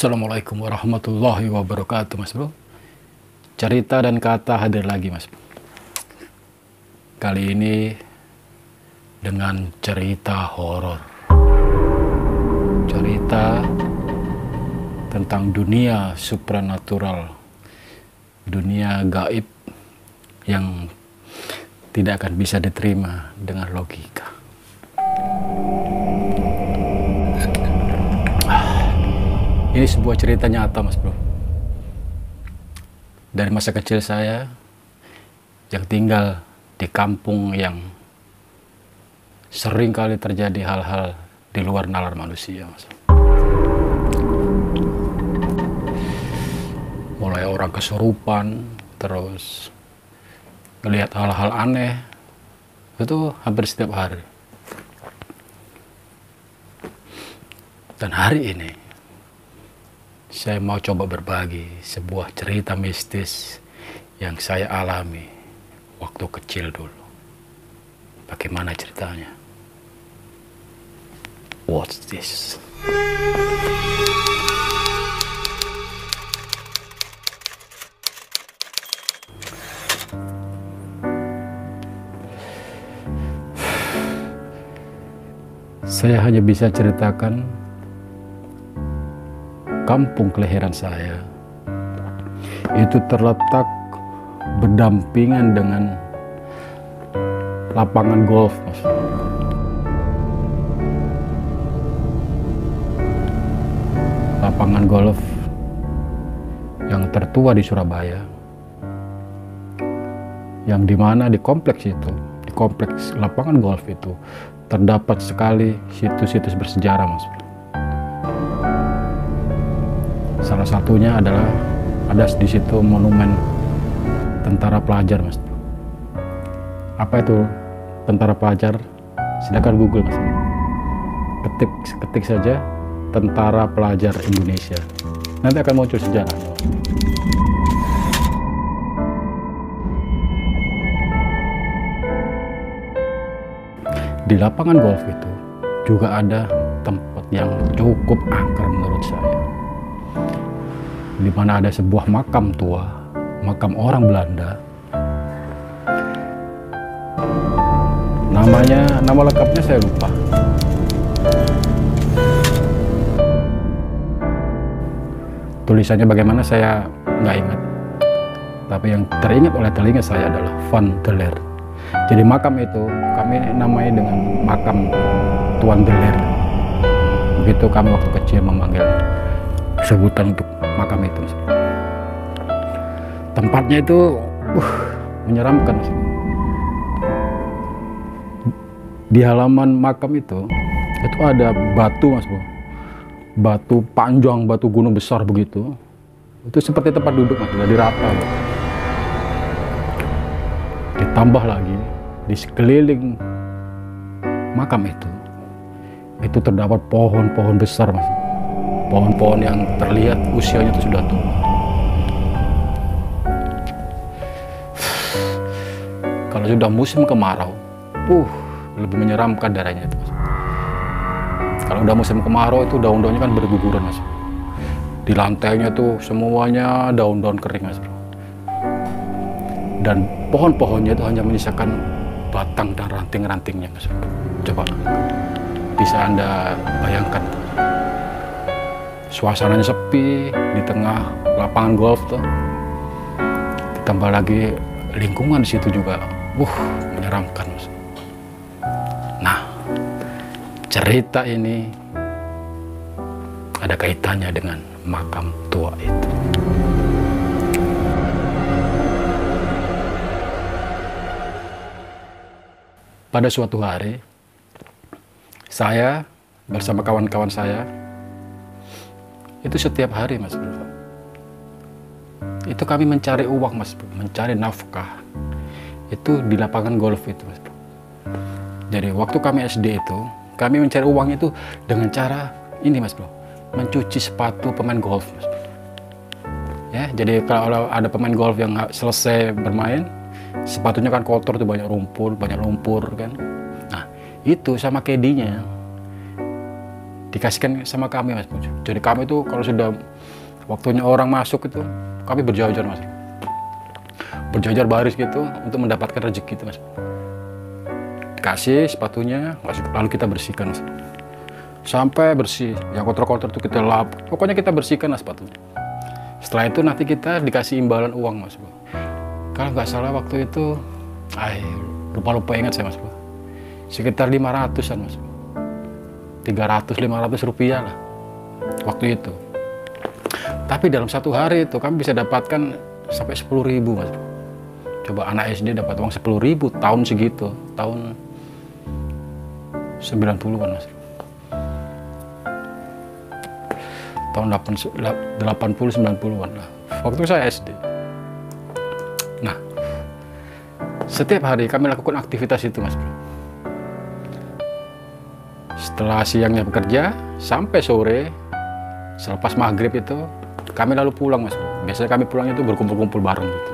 Assalamualaikum warahmatullahi wabarakatuh, Mas Bro. Cerita dan kata hadir lagi, Mas Bro. Kali ini dengan cerita horor. Cerita tentang dunia supranatural, dunia gaib yang tidak akan bisa diterima dengan logika. Ini sebuah cerita nyata, Mas Bro. Dari masa kecil saya yang tinggal di kampung yang sering kali terjadi hal-hal di luar nalar manusia, Mas. Mulai orang kesurupan, terus ngelihat hal-hal aneh, itu hampir setiap hari. Dan hari ini saya mau coba berbagi sebuah cerita mistis yang saya alami waktu kecil dulu. Bagaimana ceritanya? What's this? Saya hanya bisa ceritakan kampung kelahiran saya itu terletak berdampingan dengan lapangan golf, Mas. Lapangan golf yang tertua di Surabaya, yang dimana di kompleks itu, di kompleks lapangan golf itu terdapat sekali situs-situs bersejarah, Mas. Salah satunya adalah ada di situ monumen tentara pelajar, Mas. Apa itu tentara pelajar? Silakan Google, Mas. Ketik saja tentara pelajar Indonesia. Nanti akan muncul sejarahnya. Di lapangan golf itu juga ada tempat yang cukup angker menurut saya, di mana ada sebuah makam tua, makam orang Belanda. Nama lengkapnya saya lupa. Tulisannya bagaimana saya nggak ingat. Tapi yang teringat oleh telinga saya adalah Van der Leer. Jadi makam itu kami namai dengan makam Tuan der Leer. Begitu kami waktu kecil memanggil sebutan untuk makam itu. Tempatnya itu menyeramkan. Di halaman makam itu ada batu, Mas Bro. Batu panjang, batu gunung besar begitu. Itu seperti tempat duduk, Mas, jadi rata. Ditambah lagi di sekeliling makam itu terdapat pohon-pohon besar, Mas. Pohon-pohon yang terlihat usianya itu sudah tua. Kalau sudah musim kemarau, lebih menyeramkan daerahnya itu, Mas. Kalau udah musim kemarau itu daun-daunnya kan berguguran, Mas. Di lantainya tuh semuanya daun-daun kering, Mas. Dan pohon-pohonnya itu hanya menyisakan batang dan ranting-rantingnya, Mas. Coba bisa Anda bayangkan. Suasananya sepi di tengah lapangan golf tuh. Ditambah lagi lingkungan di situ juga, menyeramkan, Mas. Nah, cerita ini ada kaitannya dengan makam tua itu. Pada suatu hari, saya bersama kawan-kawan saya itu setiap hari, Mas Bro, itu kami mencari uang, Mas Bro, mencari nafkah itu di lapangan golf itu, Mas Bro. Jadi waktu kami SD itu kami mencari uang itu dengan cara ini, Mas Bro, mencuci sepatu pemain golf, Mas Bro. Ya, jadi kalau ada pemain golf yang selesai bermain, sepatunya kan kotor tuh, banyak lumpur kan. Nah, itu sama caddy-nya dikasihkan sama kami, Mas. Jadi kami itu kalau sudah Waktunya orang masuk itu, kami berjajar Mas. Berjajar baris gitu untuk mendapatkan rezeki itu Mas. Kasih sepatunya, lalu kita bersihkan Mas. Sampai bersih, yang kotor-kotor itu kita lap, pokoknya kita bersihkan lah sepatunya. Setelah itu nanti kita dikasih imbalan uang Mas. Kalau nggak salah waktu itu, lupa ingat saya Mas. Sekitar 500-an Mas. 300-500 rupiah lah waktu itu. Tapi dalam satu hari itu kami bisa dapatkan sampai 10.000 Mas. Coba anak SD dapat uang 10.000 tahun segitu, tahun 90-an Mas. Tahun 80-90-an lah. Waktu saya SD. Nah, setiap hari kami lakukan aktivitas itu Mas. Setelah siangnya bekerja sampai sore, selepas maghrib itu kami lalu pulang Mas. Biasanya kami pulang itu berkumpul-kumpul bareng gitu.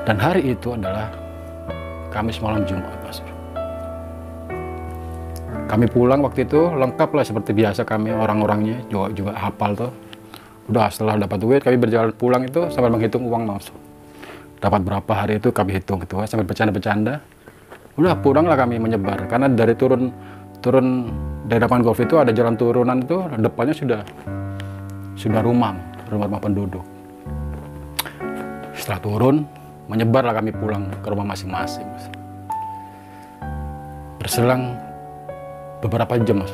Dan hari itu adalah Kamis malam Jumat Mas. Kami pulang waktu itu lengkap lah seperti biasa, kami orang-orangnya juga hafal tuh. Udah setelah dapat duit kami berjalan pulang itu sambil menghitung uang Mas. Dapat berapa hari itu kami hitung gitu sambil bercanda-bercanda. Udah pulanglah kami menyebar karena dari turun dari lapangan golf itu ada jalan turunan itu, depannya sudah rumah penduduk. Setelah turun menyebarlah kami pulang ke rumah masing-masing Mas. Berselang beberapa jam Mas,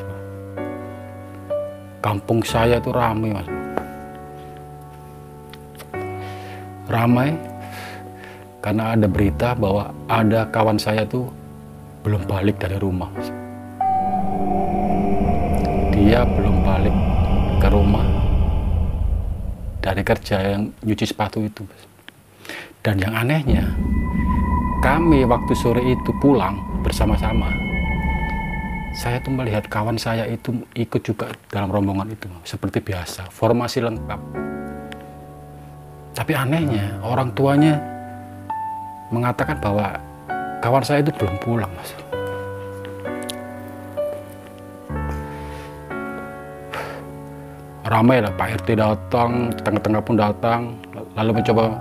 kampung saya itu ramai Mas. Ramai karena ada berita bahwa ada kawan saya tuh belum balik dari rumah Mas. Dia belum balik ke rumah dari kerja yang nyuci sepatu itu Mas. Dan yang anehnya, kami waktu sore itu pulang bersama-sama, saya tuh melihat kawan saya itu ikut juga dalam rombongan itu seperti biasa, formasi lengkap. Tapi anehnya orang tuanya mengatakan bahwa kawan saya itu belum pulang Mas. Ramai lah, Pak RT datang, tengah-tengah pun datang, lalu mencoba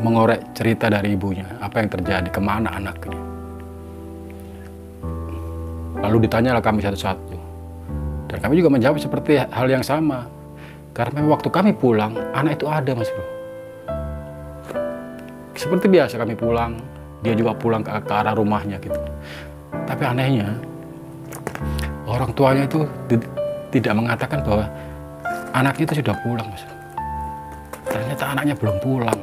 mengorek cerita dari ibunya, apa yang terjadi, kemana anaknya. Lalu ditanyalah kami satu-satu, dan kami juga menjawab seperti hal yang sama, karena waktu kami pulang anak itu ada Mas Bro. Seperti biasa kami pulang, dia juga pulang ke arah rumahnya gitu. Tapi anehnya orang tuanya itu tidak mengatakan bahwa anaknya itu sudah pulang Mas. Ternyata anaknya belum pulang.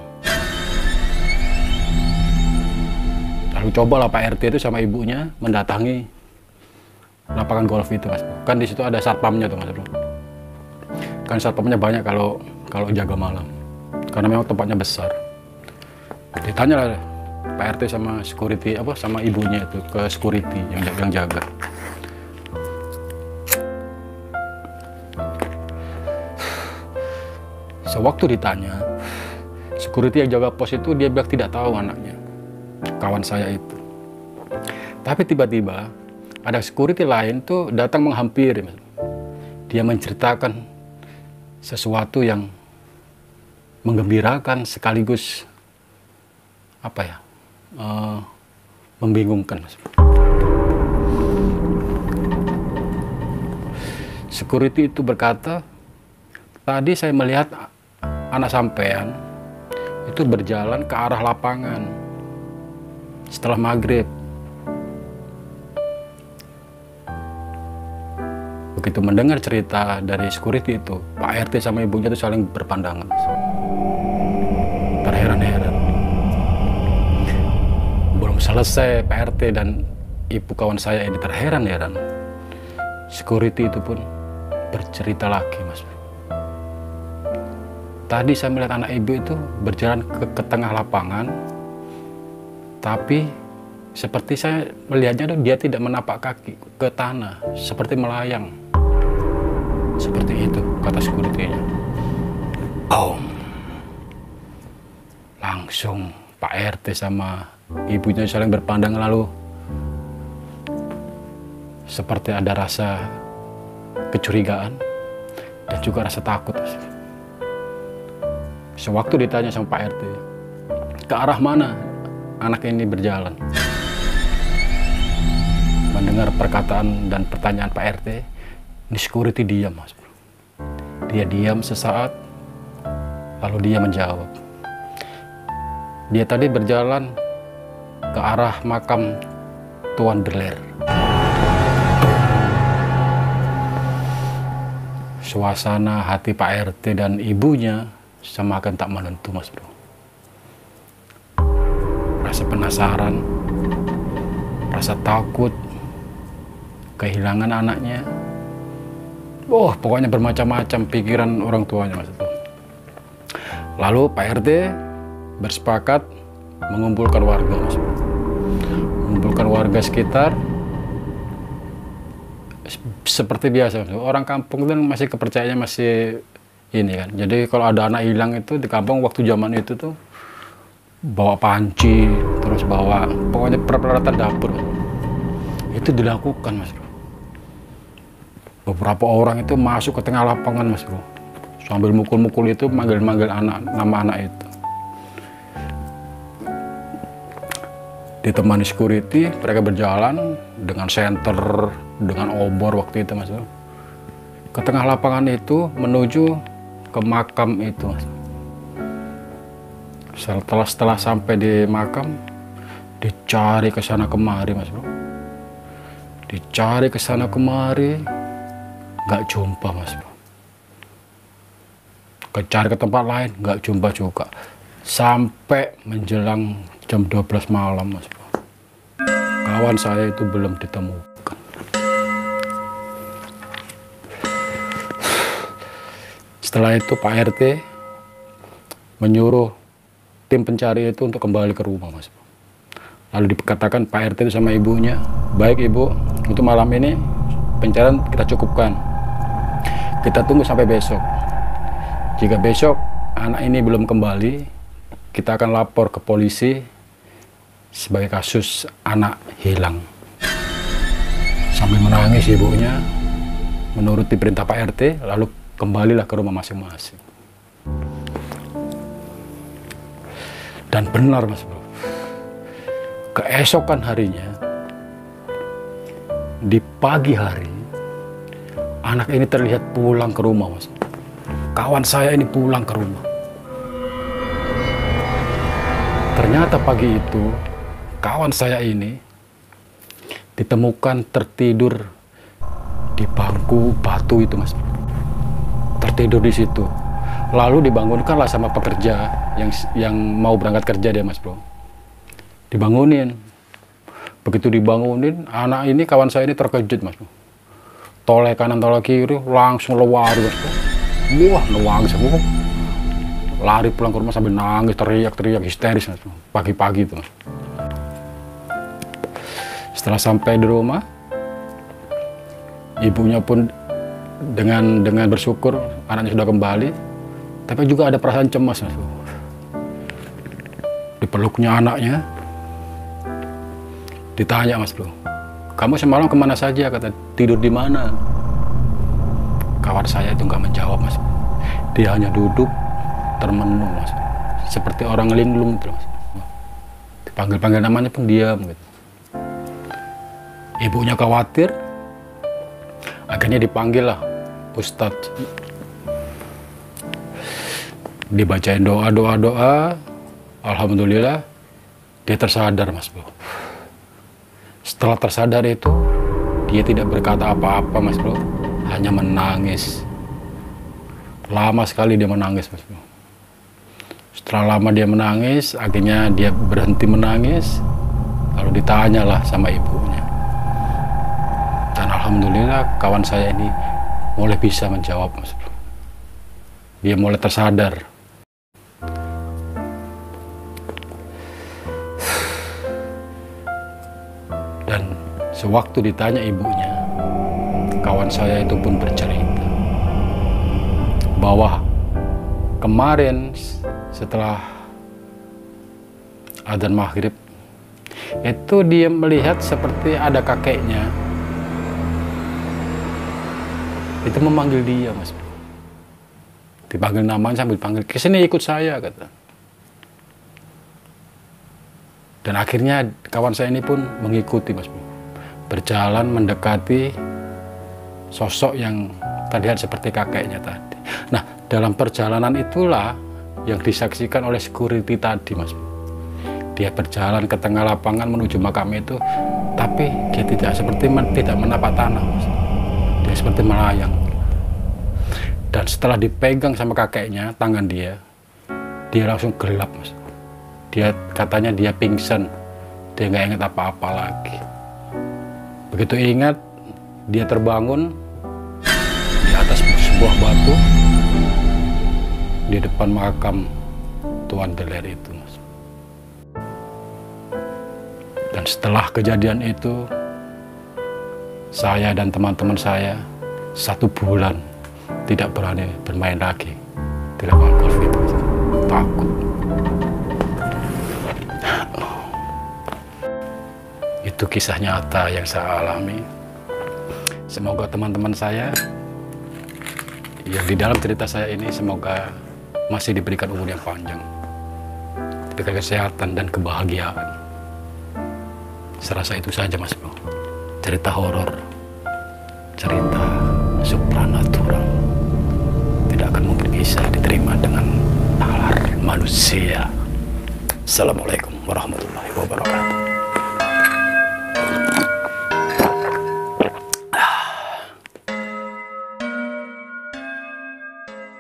Lalu cobalah Pak RT itu sama ibunya mendatangi lapangan golf itu Mas. Kan di situ ada satpamnya tuh Mas Bro. Kan satpamnya banyak kalau jaga malam. Karena memang tempatnya besar. Ditanya lah Pak RT sama security sama ibunya itu ke security yang jaga. Sewaktu ditanya, security yang jaga pos itu dia bilang tidak tahu anaknya, kawan saya itu. Tapi tiba-tiba ada security lain tuh datang menghampiri. Dia menceritakan sesuatu yang menggembirakan sekaligus membingungkan Mas. Security itu berkata, tadi saya melihat anak sampean itu berjalan ke arah lapangan setelah maghrib. Begitu mendengar cerita dari security itu, Pak RT sama ibunya itu saling berpandangan, terheran-heran. Belum selesai Pak RT dan ibu kawan saya ini terheran-heran, security itu pun bercerita lagi Mas. Tadi saya melihat anak ibu itu berjalan ke tengah lapangan, tapi seperti saya melihatnya dia tidak menapak kaki ke tanah, seperti melayang. Seperti itu kata security-nya. Langsung Pak RT sama ibunya saling berpandang, lalu seperti ada rasa kecurigaan. dan juga rasa takut, Mas. Sewaktu ditanya sama Pak RT, ke arah mana anak ini berjalan? Mendengar perkataan dan pertanyaan Pak RT, ini security diam, Mas. Dia diam sesaat, lalu dia menjawab. Dia tadi berjalan ke arah makam Tuan Berler. Suasana hati Pak RT dan ibunya semakin tak menentu, Mas Bro. Rasa penasaran, rasa takut, kehilangan anaknya. Pokoknya bermacam-macam pikiran orang tuanya, Mas Bro. Lalu Pak RT bersepakat mengumpulkan warga, Mas Bro. Mengumpulkan warga sekitar. Seperti biasa, orang kampung kan masih kepercayaannya masih ini kan. Jadi kalau ada anak hilang itu di kampung waktu zaman itu tuh bawa panci, terus bawa pokoknya peralatan dapur. Itu dilakukan, Mas Bro. Beberapa orang itu masuk ke tengah lapangan, Mas Bro. Sambil mukul-mukul itu, manggil-manggil nama anak itu. Ditemani security, mereka berjalan dengan senter, dengan obor waktu itu, Mas Bro. Ke tengah lapangan itu menuju ke makam itu, Mas. Setelah sampai di makam, dicari ke sana kemari, Mas Bro. Dicari ke sana kemari, nggak jumpa, Mas Bro. Cari ke tempat lain, nggak jumpa juga. Sampai menjelang jam 12 malam, Mas Bro. Kawan saya itu belum ditemukan. Setelah itu Pak RT menyuruh tim pencari itu untuk kembali ke rumah, Mas Bro. Lalu dikatakan Pak RT itu sama ibunya, baik Ibu, untuk malam ini pencarian kita cukupkan. Kita tunggu sampai besok. Jika besok anak ini belum kembali, kita akan lapor ke polisi sebagai kasus anak hilang. Sambil menangis ibunya menuruti perintah Pak RT, lalu kembalilah ke rumah masing-masing. Dan benar, Mas Bro, keesokan harinya, di pagi hari, anak ini terlihat pulang ke rumah, Mas. Kawan saya ini pulang ke rumah. Ternyata pagi itu, kawan saya ini ditemukan tertidur di bangku batu itu, Mas. Tertidur di situ. Lalu dibangunkanlah sama pekerja yang mau berangkat kerja dia, Mas Bro. Dibangunin. Begitu dibangunin, anak ini, kawan saya ini terkejut, Mas Bro. Toleh kanan, toleh kiri, langsung lewari, Mas Bro. Wah, nangis aku. Lari pulang ke rumah sambil nangis, teriak-teriak, histeris, Mas Bro. Pagi-pagi itu, Mas. Setelah sampai di rumah, ibunya pun dengan bersyukur anaknya sudah kembali, tapi juga ada perasaan cemas, Mas Bro. Dipeluknya anaknya, ditanya, Mas Bro, kamu semalam kemana saja? Kata, tidur di mana? Kawan saya itu nggak menjawab, Mas. Dia hanya duduk termenung, Mas, seperti orang linglung gitu, Mas. Dipanggil-panggil namanya pun diam gitu. Ibunya khawatir, akhirnya dipanggil lah Ustadz. Dibacain doa, alhamdulillah dia tersadar, Mas Bro. Setelah tersadar itu, dia tidak berkata apa-apa, Mas Bro, hanya menangis. Lama sekali dia menangis, Mas Bro. Setelah lama dia menangis, akhirnya dia berhenti menangis, lalu ditanyalah sama ibunya. Dan alhamdulillah kawan saya ini mulai bisa menjawab, Mas Bro. Dia mulai tersadar. Dan sewaktu ditanya ibunya, kawan saya itu pun bercerita bahwa kemarin setelah adzan maghrib itu dia melihat seperti ada kakeknya itu memanggil dia, Mas Bro. Dipanggil namanya sambil panggil, kesini ikut saya, kata. Dan akhirnya kawan saya ini pun mengikuti, Mas Bro. Berjalan mendekati sosok yang terlihat seperti kakeknya tadi. Nah, dalam perjalanan itulah yang disaksikan oleh security tadi, Mas Bro. Dia berjalan ke tengah lapangan menuju makam itu, tapi dia tidak menapak tanah, Mas. Dia seperti melayang. Dan setelah dipegang sama kakeknya, tangan dia langsung gelap, Mas. Katanya dia pingsan, dia nggak ingat apa-apa lagi. Begitu ingat, dia terbangun di atas sebuah batu di depan makam Tuan Deler itu, Mas. Dan setelah kejadian itu, saya dan teman-teman saya 1 bulan tidak berani bermain lagi di lapangan golf itu. Takut. Itu kisah nyata yang saya alami. Semoga teman-teman saya yang di dalam cerita saya ini semoga masih diberikan umur yang panjang, diberikan kesehatan dan kebahagiaan. Serasa itu saja, Mas Bro. Cerita horor, cerita supranatural tidak akan mungkin bisa diterima dengan nalar manusia. Assalamualaikum.